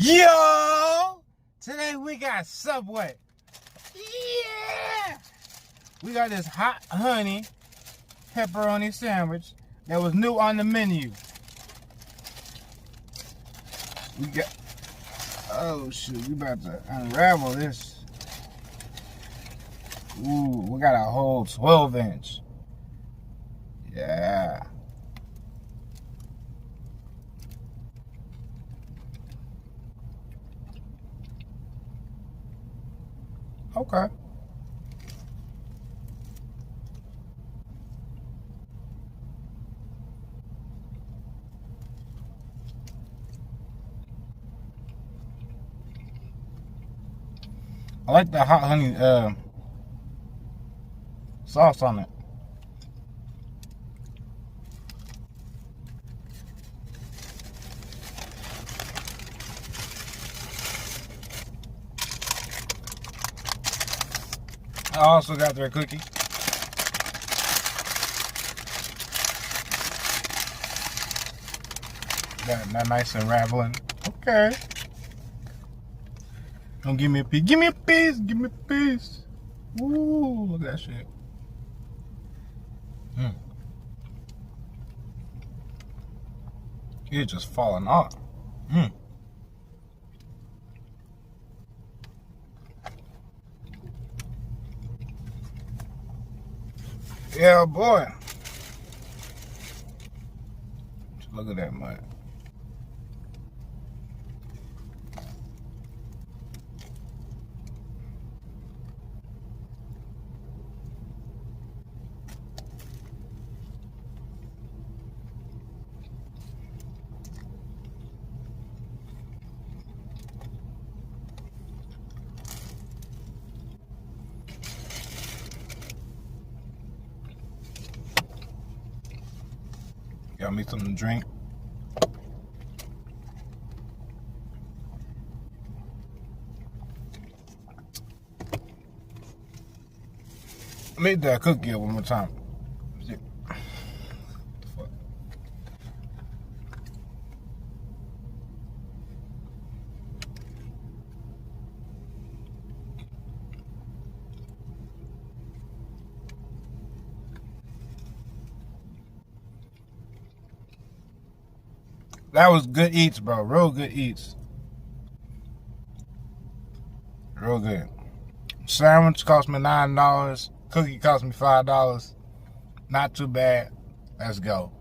Yo! Today we got Subway. Yeah! We got this hot honey pepperoni sandwich that was new on the menu. We got, oh shoot, we about to unravel this. Ooh, we got a whole 12-inch. Yeah. Okay. I like the hot honey sauce on it. I also got their cookie. Got that nice and raveling. Okay. Don't give me a piece. Give me a piece. Give me a piece. Ooh, look at that shit. It's just falling off. Yeah, boy. Look at that mud. Got me something to drink. Make that cookie up one more time. That was good eats, bro. Real good eats. Real good. Sandwich cost me $9. Cookie cost me $5. Not too bad. Let's go.